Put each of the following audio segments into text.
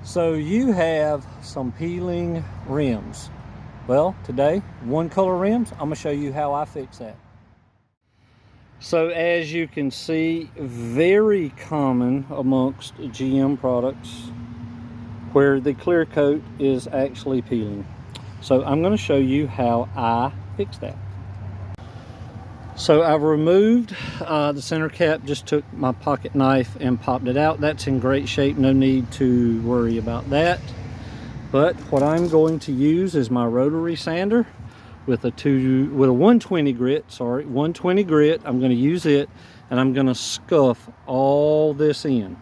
So you have some peeling rims. Well, today, one color rims, I'm gonna show you how I fix that. So as you can see, very common amongst GM products where the clear coat is actually peeling. So I'm gonna show you how I fix that. So I've removed the center cap, just took my pocket knife and popped it out. That's in great shape, no need to worry about that. But what I'm going to use is my rotary sander with a 120 grit, 120 grit. I'm going to use it and I'm going to scuff all this in.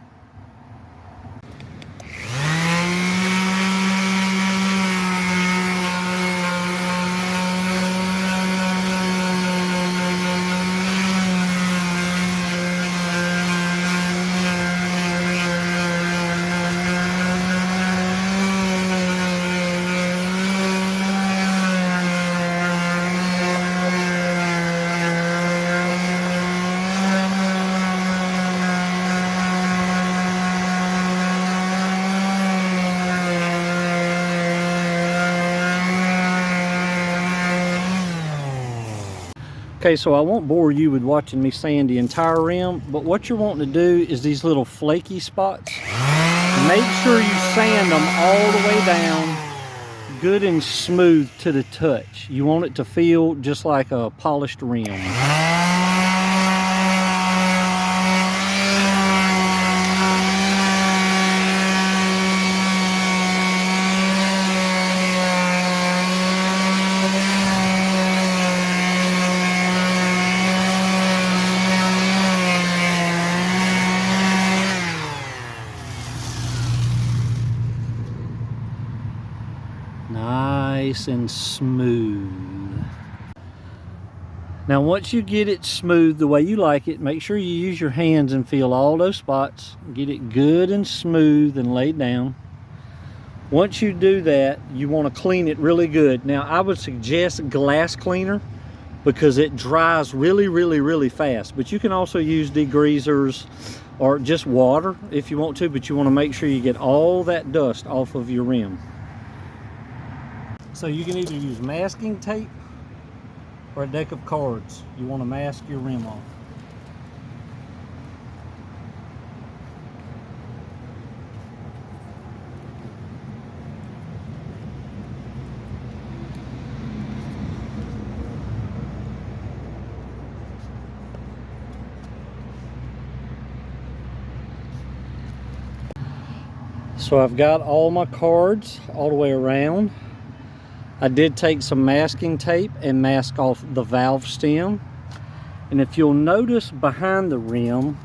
Okay, so I won't bore you with watching me sand the entire rim, but what you're wanting to do is these little flaky spots, make sure you sand them all the way down, good and smooth to the touch. You want it to feel just like a polished rim. Nice and smooth. Now once you get it smooth the way you like it, make sure you use your hands and feel all those spots. Get it good and smooth and laid down. Once you do that, you want to clean it really good. Now I would suggest glass cleaner because it dries really fast, but you can also use degreasers or just water if you want to, but you want to make sure you get all that dust off of your rim. So you can either use masking tape or a deck of cards. You want to mask your rim off. So I've got all my cards all the way around. I did take some masking tape and mask off the valve stem. And if you'll notice behind the rim,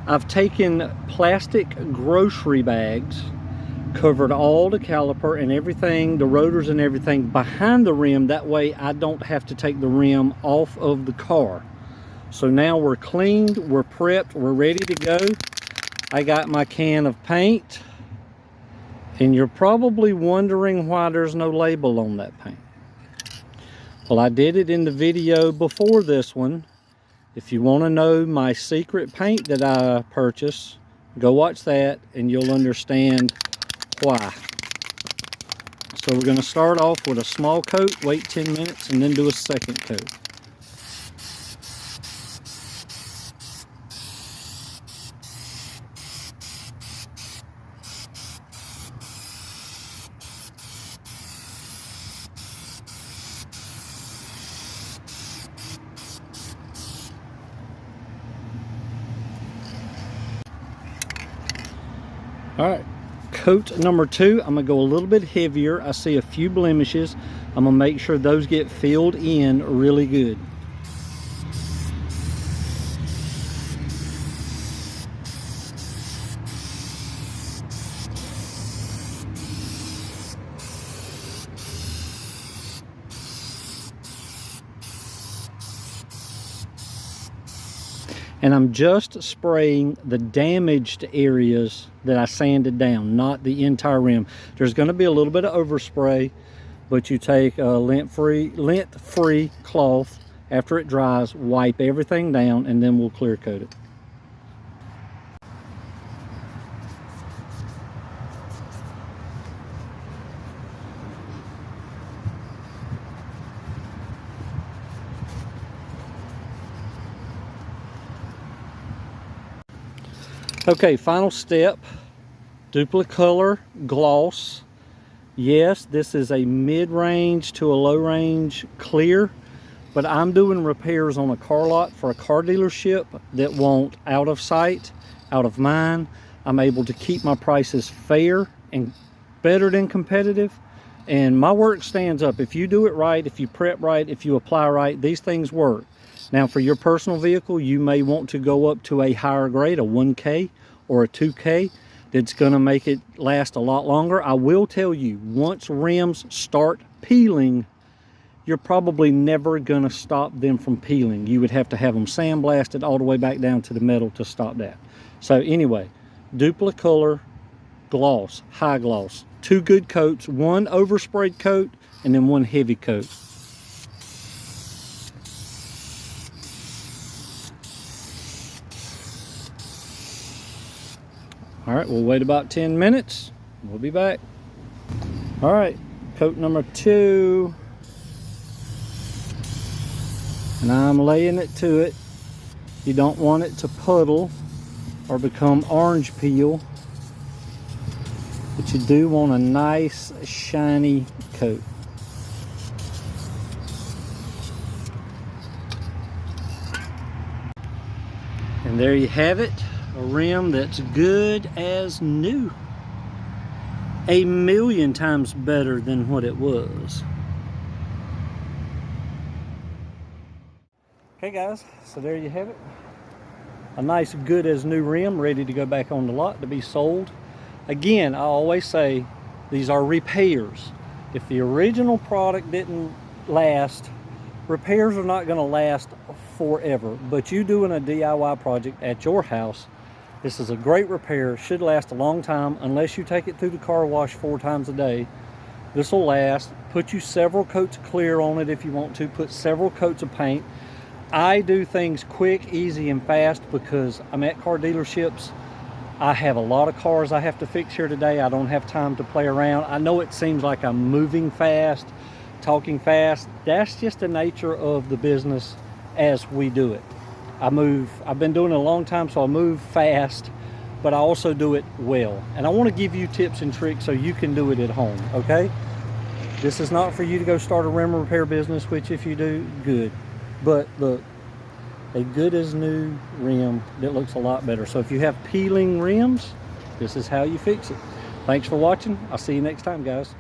I've taken plastic grocery bags, covered all the caliper and everything, the rotors and everything behind the rim. That way I don't have to take the rim off of the car. So now we're cleaned, we're prepped, we're ready to go. I got my can of paint. And you're probably wondering why there's no label on that paint. Well, I did it in the video before this one. If you want to know my secret paint that I purchased, go watch that and you'll understand why. So we're going to start off with a small coat, wait 10 minutes, and then do a second coat. All right, coat number 2, I'm gonna go a little bit heavier. I see a few blemishes. I'm gonna make sure those get filled in really good. And I'm just spraying the damaged areas that I sanded down, not the entire rim. There's going to be a little bit of overspray, but you take a lint-free cloth after it dries, wipe everything down, and then we'll clear coat it. Okay, final step, Duplicolor gloss. Yes, this is a mid-range to a low-range clear, but I'm doing repairs on a car lot for a car dealership that want out of sight, out of mind. I'm able to keep my prices fair and better than competitive, and my work stands up. If you do it right, if you prep right, if you apply right, these things work. Now for your personal vehicle, you may want to go up to a higher grade, a 1K or a 2K, that's going to make it last a lot longer. I will tell you, once rims start peeling, you're probably never going to stop them from peeling. You would have to have them sandblasted all the way back down to the metal to stop that. So anyway, Duplicolor gloss, high gloss, 2 good coats, 1 oversprayed coat and then 1 heavy coat. All right, we'll wait about 10 minutes. We'll be back. All right, coat number 2. And I'm laying it to it. You don't want it to puddle or become orange peel, but you do want a nice shiny coat. And there you have it, a rim that's good as new. 1,000,000 times better than what it was. Okay guys, so there you have it. A nice good as new rim ready to go back on the lot to be sold. Again, I always say these are repairs. If the original product didn't last, repairs are not going to last forever. But you doing a DIY project at your house, this is a great repair. Should last a long time unless you take it through the car wash 4 times a day. This will last. Put you several coats of clear on it if you want to. Put several coats of paint. I do things quick, easy, and fast because I'm at car dealerships. I have a lot of cars I have to fix here today. I don't have time to play around. I know it seems like I'm moving fast, talking fast. That's just the nature of the business as we do it. I've been doing it a long time, so I move fast, but I also do it well. And I want to give you tips and tricks so you can do it at home, okay? This is not for you to go start a rim repair business, which if you do, good. But look, a good as new rim that looks a lot better. So if you have peeling rims, this is how you fix it. Thanks for watching. I'll see you next time, guys.